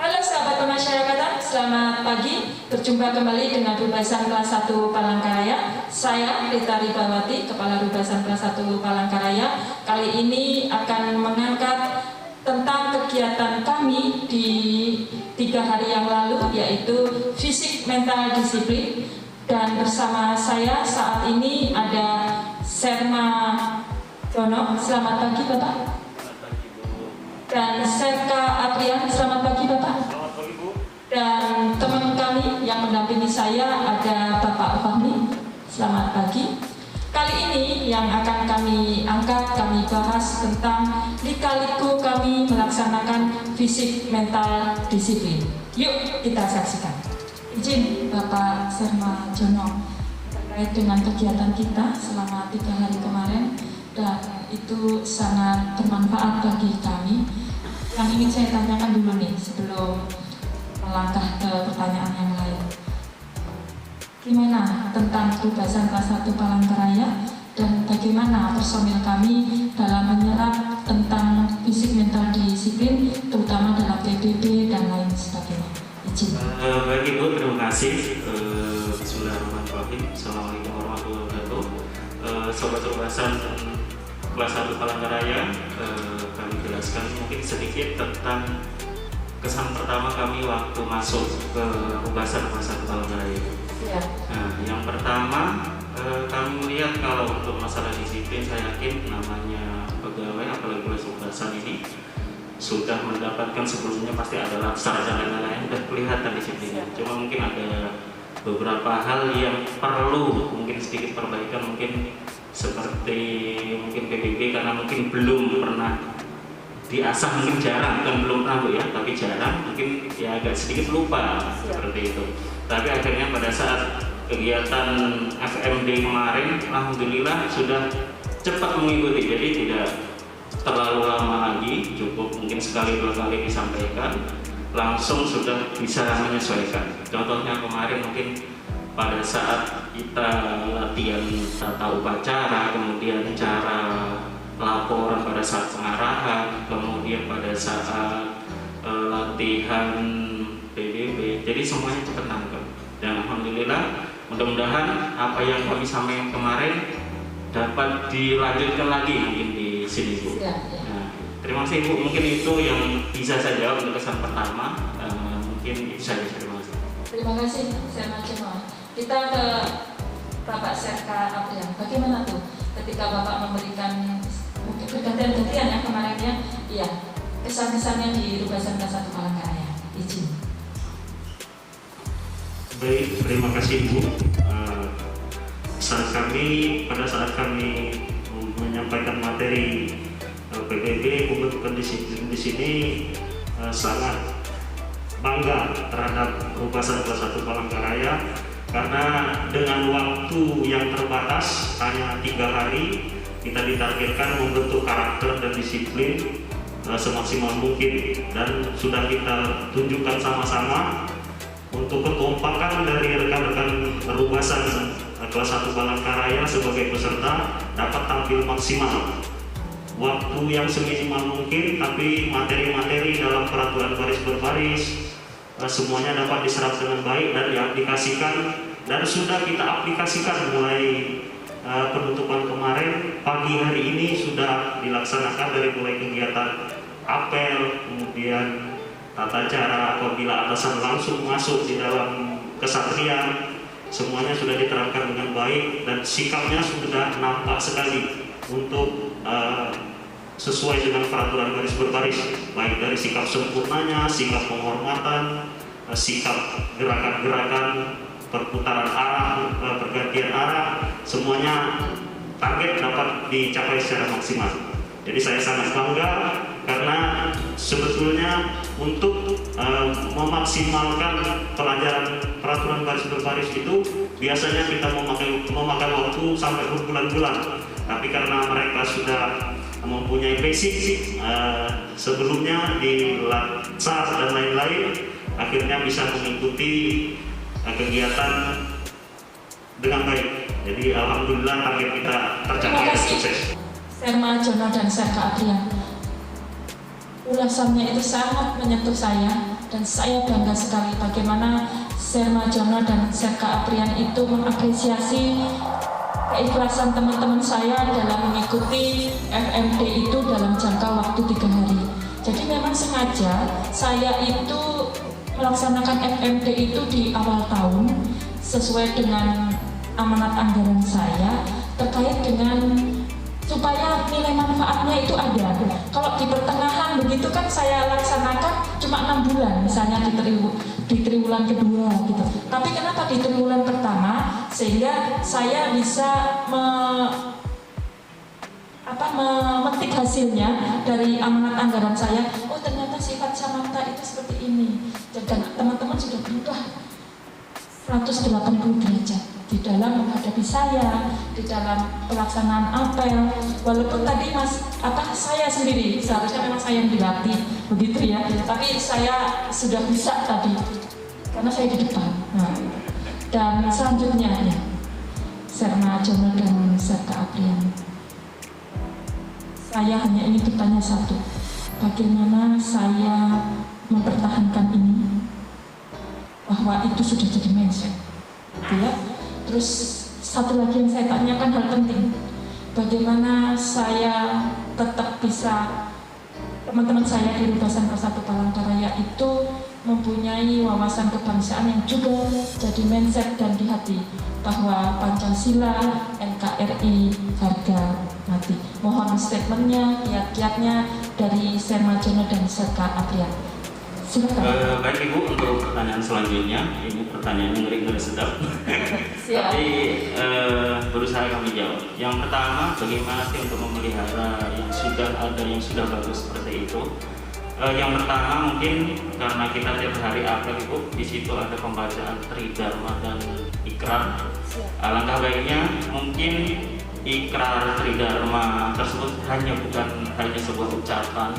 Halo sahabat pemasyarakatan, selamat pagi. Berjumpa kembali dengan Rubasan kelas 1 Palangkaraya. Saya Rita Ribawati, Kepala Rubasan kelas 1 Palangkaraya. Kali ini akan mengangkat tentang kegiatan kami di 3 hari yang lalu, yaitu fisik, mental, disiplin. Dan bersama saya saat ini ada Serma Jono. Selamat pagi Bapak. Dan Serka Adrian, selamat pagi Bapak. Selamat pagi Bu. Dan teman kami yang mendampingi saya ada Bapak Fahmi, selamat pagi. Kali ini yang akan kami angkat, kami bahas tentang lika-liku kami melaksanakan fisik, mental, disiplin. Yuk kita saksikan. Izin Bapak Serma Jono terkait dengan kegiatan kita selama 3 hari kemarin, dan itu sangat bermanfaat bagi kami. Yang ingin saya tanyakan dulu nih sebelum melangkah ke pertanyaan yang lain. Gimana tentang Rubasan kelas 1 Palangkaraya dan bagaimana personil kami dalam menyerap tentang fisik, mental, disiplin, terutama dalam PBB dan lain sebagainya. Izin. Baik Ibu, terima kasih. Bismillahirrahmanirrahim. Assalamualaikum warahmatullahi wabarakatuh. Sobat Rubasan kelas 1 Palangkaraya, kami jelaskan mungkin sedikit tentang kesan pertama kami waktu masuk ke Rubasan kelas 1 Palangkaraya. Ya. Nah, yang pertama kami melihat kalau untuk masalah disiplin, saya yakin namanya pegawai apalagi kelas Rubasan ini sudah mendapatkan sebelumnya pasti adalah sarjana dan lain-lain dan kelihatan disiplinnya. Cuma mungkin ada beberapa hal yang perlu mungkin sedikit perbaikan, mungkin seperti mungkin PBB karena mungkin belum pernah diasah, mungkin jarang, bukan belum tahu ya, tapi jarang, mungkin ya agak sedikit lupa seperti itu. Tapi akhirnya pada saat kegiatan FMD kemarin, alhamdulillah sudah cepat mengikuti, jadi tidak terlalu lama lagi, cukup mungkin sekali 2 kali disampaikan, langsung sudah bisa menyesuaikan. Contohnya kemarin mungkin pada saat kita latihan tata upacara, kemudian cara laporan pada saat pengarahan, kemudian pada saat latihan PBB, jadi semuanya cepat nangkep. Dan alhamdulillah, mudah-mudahan apa yang kami sampaikan kemarin dapat dilanjutkan lagi mungkin di sini Bu. Nah, terima kasih Bu, mungkin itu yang bisa saya jawab untuk kesan pertama. Mungkin itu saja, terima kasih. Terima kasih, saya Jono. Kita ke Bapak Serka Adrian. Bagaimana tuh ketika Bapak memberikan mungkin pergantian-gantian ya kemarinnya, iya, kesan-kesannya di Rubasan kelas 1 Palangkaraya. Izin. Baik, terima kasih Bu. Pada saat kami menyampaikan materi PBB pembentukan disiplin di sini, sangat bangga terhadap Rubasan kelas 1 Palangkaraya karena dengan waktu yang terbatas hanya 3 hari kita ditargetkan membentuk karakter dan disiplin semaksimal mungkin, dan sudah kita tunjukkan sama-sama untuk kekompakan dari rekan-rekan Rubasan kelas 1 Palangkaraya sebagai peserta dapat tampil maksimal. Waktu yang seminimal mungkin, tapi materi-materi dalam peraturan baris berbaris semuanya dapat diserap dengan baik dan diaplikasikan, dan sudah kita aplikasikan mulai penutupan kemarin. Pagi hari ini sudah dilaksanakan dari mulai kegiatan apel, kemudian tata cara apabila atasan langsung masuk di dalam kesatrian, semuanya sudah diterapkan dengan baik dan sikapnya sudah nampak sekali untuk sesuai dengan peraturan baris berbaris, baik dari sikap sempurnanya, sikap penghormatan, sikap gerakan-gerakan, perputaran arah, pergantian arah, semuanya target dapat dicapai secara maksimal. Jadi saya sangat bangga karena sebetulnya untuk memaksimalkan pelajaran peraturan baris berbaris itu biasanya kita memakan waktu sampai berbulan-bulan, tapi karena mereka sudah mempunyai basic sebelumnya di latsar dan lain-lain, akhirnya bisa mengikuti kegiatan dengan baik. Jadi alhamdulillah target kita tercapai dan sukses. Serma Jono dan Serka Adrian, ulasannya itu sangat menyentuh saya Dan saya bangga sekali bagaimana Serma Jono dan Serka Aprian itu mengapresiasi keikhlasan teman-teman saya dalam mengikuti FMD itu dalam jangka waktu 3 hari. Jadi memang sengaja saya itu melaksanakan FMD itu di awal tahun sesuai dengan amanat anggaran saya terkait dengan supaya nilai manfaatnya itu ada. Kalau di pertengahan begitu kan saya laksanakan cuma 6 bulan misalnya di triwulan kedua gitu. Tapi kenapa di triwulan pertama sehingga saya bisa memetik hasilnya dari amanat anggaran saya. Oh ternyata sifat Samantha itu seperti ini. Dan teman-teman sudah berubah 180 derajat di dalam menghadapi saya, di dalam pelaksanaan apel. Walaupun tadi saya sendiri seharusnya memang saya yang dilatih begitu ya, tapi saya sudah bisa tadi karena saya di depan. Nah, dan selanjutnya ya, Serma Jono dan Serka Aprian. Saya hanya ingin bertanya satu, bagaimana saya mempertahankan ini? Bahwa itu sudah jadi mindset, gitu ya. Terus satu lagi yang saya tanyakan hal penting, bagaimana saya tetap bisa teman-teman saya di Rubasan Kelas 1 Palangkaraya itu mempunyai wawasan kebangsaan yang juga jadi mindset dan di hati bahwa Pancasila, NKRI, harga mati. Mohon statementnya, kiat-kiatnya dari Serma Jono dan Serka Aprian. Silakan. Baik Ibu, untuk pertanyaan selanjutnya, Ibu pertanyaannya ngeri-ngeri sedap. Tapi berusaha kami jawab. Yang pertama, bagaimana sih untuk memelihara yang sudah ada, yang sudah bagus seperti itu? Yang pertama mungkin karena kita tiap hari apel Ibu, di situ ada pembacaan Tridharma dan Ikrar. Alangkah baiknya mungkin Ikrar Tridharma tersebut bukan hanya sebuah ucapan,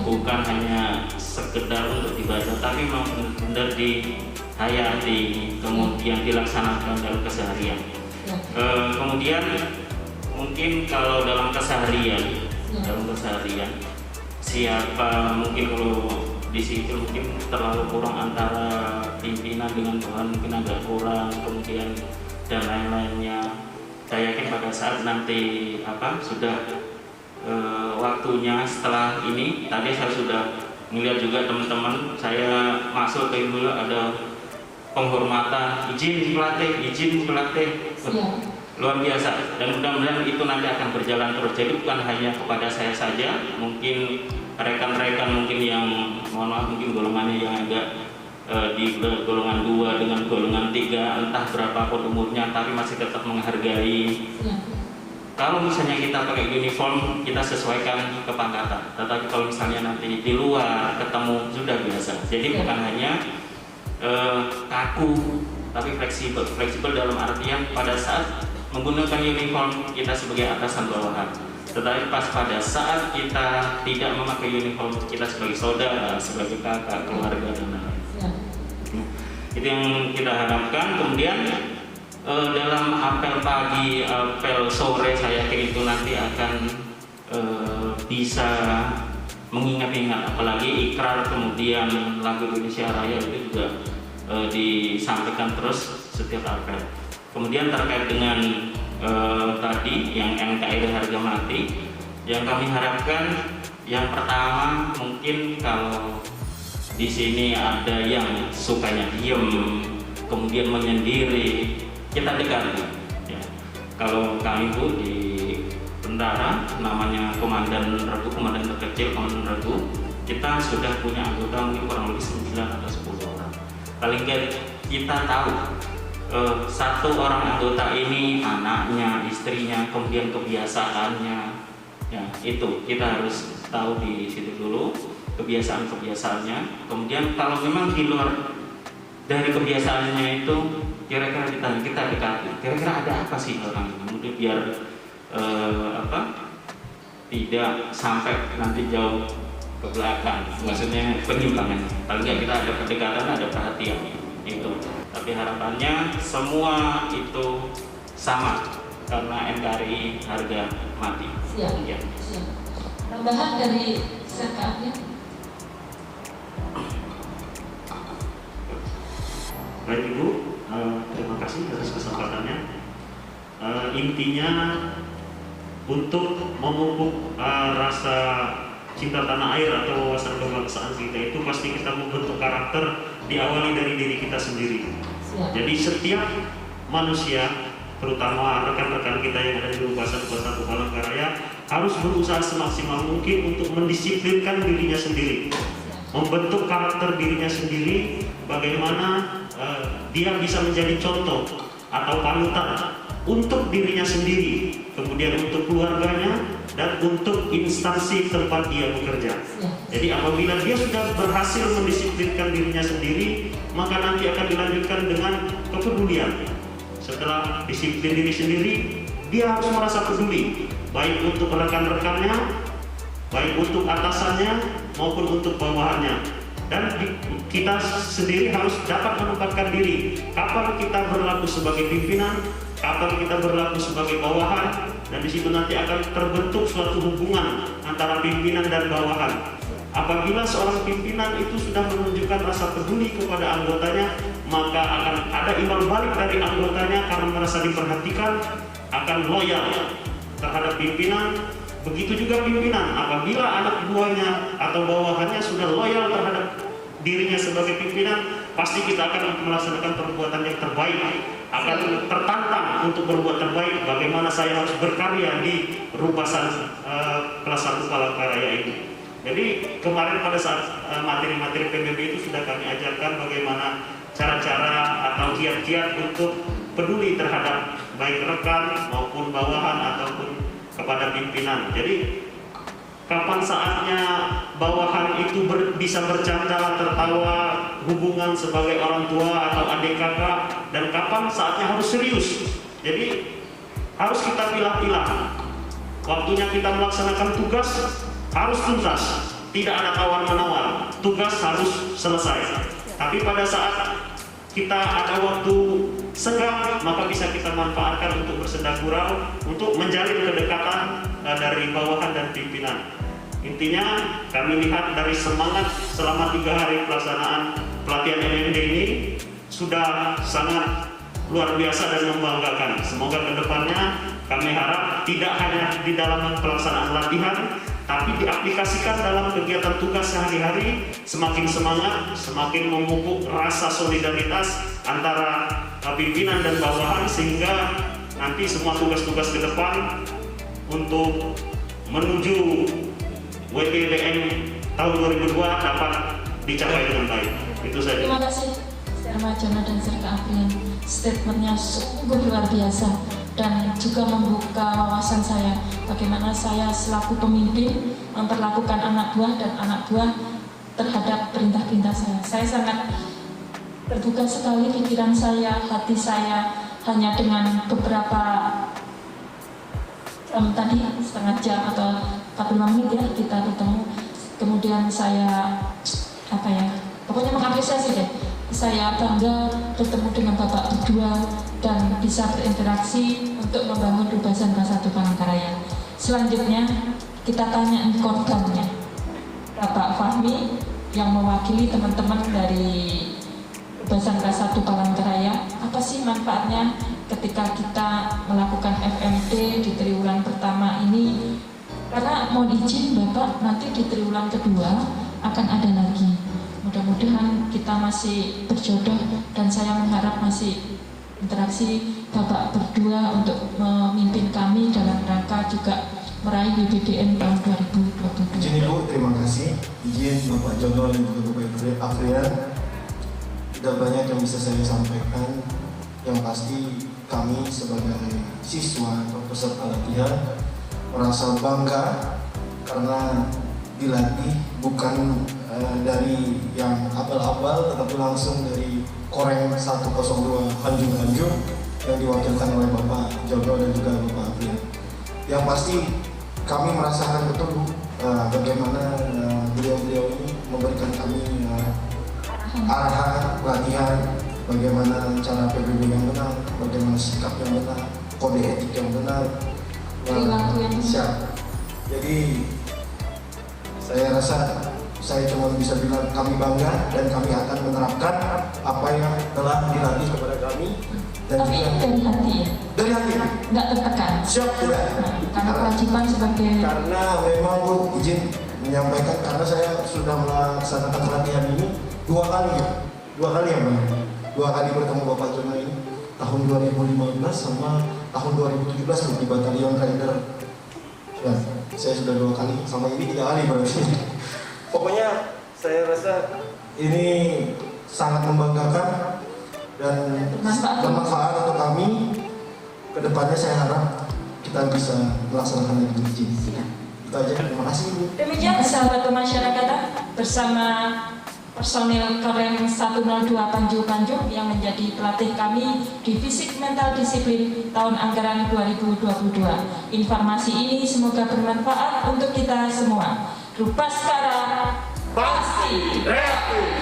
bukan hanya sekedar untuk dibaca, tapi memang benar-benar dihayati, kemudian dilaksanakan dalam keseharian. Kemudian mungkin kalau dalam keseharian, siapa mungkin kalau di situ mungkin terlalu kurang antara pimpinan dengan bawahan mungkin agak kurang, kemudian dan lain-lainnya. Saya yakin pada saat nanti sudah waktunya setelah ini, tadi saya sudah melihat juga teman-teman, saya masuk ke dulu ada penghormatan, izin pelatih, luar biasa. Dan mudah-mudahan itu nanti akan berjalan terus. Jadi bukan hanya kepada saya saja, mungkin rekan-rekan mungkin yang mohon maaf mungkin golongannya yang agak di golongan 2 dengan golongan 3 entah berapapun umurnya tapi masih tetap menghargai. Kalau misalnya kita pakai uniform kita sesuaikan kepangkatan, tetapi kalau misalnya nanti di luar ketemu sudah biasa. Jadi bukan hanya kaku tapi fleksibel dalam artian pada saat menggunakan uniform kita sebagai atasan bawahan, tetapi pas pada saat kita tidak memakai uniform kita sebagai saudara, sebagai kakak, keluarga dan lain-lain. Itu yang kita harapkan. Kemudian dalam apel pagi, apel sore saya yakin itu nanti akan bisa mengingat-ingat, apalagi Ikrar kemudian lagu Indonesia Raya itu juga disampaikan terus setiap apel. Kemudian terkait dengan tadi yang NKRI harga mati, yang kami harapkan yang pertama mungkin kalau di sini ada yang sukanya diem, kemudian menyendiri, kita dekati. Ya. Kalau kami Bu di tentara, namanya Komandan Regu, Komandan terkecil, Komandan Regu, kita sudah punya anggota mungkin kurang lebih 9 atau 10 orang. Paling nggak kita tahu satu orang anggota ini anaknya, istrinya, kemudian kebiasaannya, ya itu kita harus tahu di situ dulu. Kebiasaan-kebiasaannya, kemudian kalau memang di luar dari kebiasaannya itu kira-kira kita dekati, kira-kira ada apa sih orang ini, kemudian biar tidak sampai nanti jauh ke belakang, maksudnya penyimpangan. Paling nggak kita ada pendekatan, ada perhatian itu. Tapi harapannya semua itu sama karena NKRI harga mati. Siap. Ya. Tambahan dari Serka Aprian. Bapak Ibu, terima kasih atas kesempatannya. Intinya untuk memupuk rasa cinta tanah air atau wawasan kebangsaan kita itu pasti kita membentuk karakter diawali dari diri kita sendiri. Jadi setiap manusia, terutama rekan-rekan kita yang ada di Rubasan Kota Palangkaraya, harus berusaha semaksimal mungkin untuk mendisiplinkan dirinya sendiri, membentuk karakter dirinya sendiri, bagaimana dia bisa menjadi contoh atau panutan untuk dirinya sendiri, kemudian untuk keluarganya, dan untuk instansi tempat dia bekerja. Jadi apabila dia sudah berhasil mendisiplinkan dirinya sendiri, maka nanti akan dilanjutkan dengan kepedulian. Setelah disiplin diri sendiri, dia harus merasa peduli, baik untuk rekan-rekannya, baik untuk atasannya, maupun untuk bawahannya. Dan kita sendiri harus dapat menempatkan diri, kapan kita berlaku sebagai pimpinan, kapan kita berlaku sebagai bawahan, dan di situ nanti akan terbentuk suatu hubungan antara pimpinan dan bawahan. Apabila seorang pimpinan itu sudah menunjukkan rasa peduli kepada anggotanya, maka akan ada imbal balik dari anggotanya karena merasa diperhatikan, akan loyal terhadap pimpinan. Begitu juga pimpinan, apabila anak buahnya atau bawahannya sudah loyal terhadap dirinya sebagai pimpinan, pasti kita akan melaksanakan perbuatan yang terbaik, akan tertantang untuk berbuat terbaik. Bagaimana saya harus berkarya di Rubasan kelas 1 Palangkaraya ini. Jadi kemarin pada saat materi-materi PBB itu sudah kami ajarkan bagaimana cara-cara atau kiat-kiat untuk peduli terhadap baik rekan maupun bawahan ataupun kepada pimpinan. Jadi kapan saatnya bawahan itu bisa bercanda, tertawa, hubungan sebagai orang tua atau adik kakak, dan kapan saatnya harus serius. Jadi harus kita pilah-pilah. Waktunya kita melaksanakan tugas harus tuntas, tidak ada tawar-menawar. Tugas harus selesai. Tapi pada saat kita ada waktu senggang, maka bisa kita manfaatkan untuk bersenda gurau, untuk menjalin kedekatan dari bawahan dan pimpinan. Intinya kami lihat dari semangat selama 3 hari pelaksanaan pelatihan MMD ini sudah sangat luar biasa dan membanggakan. Semoga kedepannya kami harap tidak hanya di dalam pelaksanaan latihan, tapi diaplikasikan dalam kegiatan tugas sehari-hari, semakin semangat, semakin memupuk rasa solidaritas antara pimpinan dan bawahan, sehingga nanti semua tugas-tugas ke depan untuk menuju WPBN tahun 2002 dapat dicapai dengan baik. Itu saja. Terima kasih Mr. Marjono dan Serta Aprian. Statementnya sungguh luar biasa dan juga membuka wawasan saya bagaimana saya selaku pemimpin memperlakukan anak buah dan anak buah terhadap perintah-perintah saya. Saya sangat terbuka sekali pikiran saya, hati saya hanya dengan beberapa tadi setengah jam atau 45 menit ya kita ketemu. Kemudian saya pokoknya mengapresiasi deh. Saya bangga bertemu dengan Bapak berdua dan bisa berinteraksi untuk membangun Rubasan kelas 1 Palangkaraya. Selanjutnya kita tanya korbannya, Bapak Fahmi yang mewakili teman-teman dari Rubasan kelas 1 Palangkaraya. Apa sih manfaatnya ketika kita melakukan FMT di triwulan pertama ini? Karena mohon izin Bapak, nanti di triwulan kedua akan ada lagi. Mudah-mudahan kita masih berjodoh dan saya mengharap masih interaksi Bapak berdua untuk memimpin kami dalam rangka juga meraih WPBN tahun 2022. Izin Ibu, terima kasih. Izin Bapak Jono dan juga Bapak Aprian. Tidak banyak yang bisa saya sampaikan. Yang pasti kami sebagai siswa atau peserta latihan merasa bangga karena dilatih bukan dari yang abal-abal, tetapi langsung dari Korem 102 Hanjung yang diwakilkan oleh Bapak Jono dan juga Bapak Aprian. Yang pasti kami merasakan betul bagaimana beliau-beliau ini memberikan kami arahan, pelatihan, bagaimana cara PBB yang benar, bagaimana sikap yang benar, kode etik yang benar. Perilaku yang siap. Jadi saya rasa saya cuma bisa bilang kami bangga dan kami akan menerapkan apa yang telah dilatih kepada kami. Dan Tapi juga dari hati ya, dari hati. nggak tertekan. Siap tidak? Nah, karena kewajiban sebagai Karena memang Bu izin menyampaikan karena saya sudah melaksanakan latihan ini dua kali ya Bang. 2 kali bertemu Bapak Jono ini tahun 2015 sama tahun 2017 di Batalion Raider. Ya, saya sudah 2 kali sama ini 3 kali berarti. Pokoknya saya rasa ini sangat membanggakan dan bermanfaat untuk kami. Kedepannya saya harap kita bisa melaksanakan ini izin. Itu aja, terima kasih Bu. demikian sahabat pemasyarakatan bersama personil Korem 102 Panju yang menjadi pelatih kami di Fisik Mental Disiplin tahun anggaran 2022. Informasi ini semoga bermanfaat untuk kita semua. Rupaskara pasti reaktif.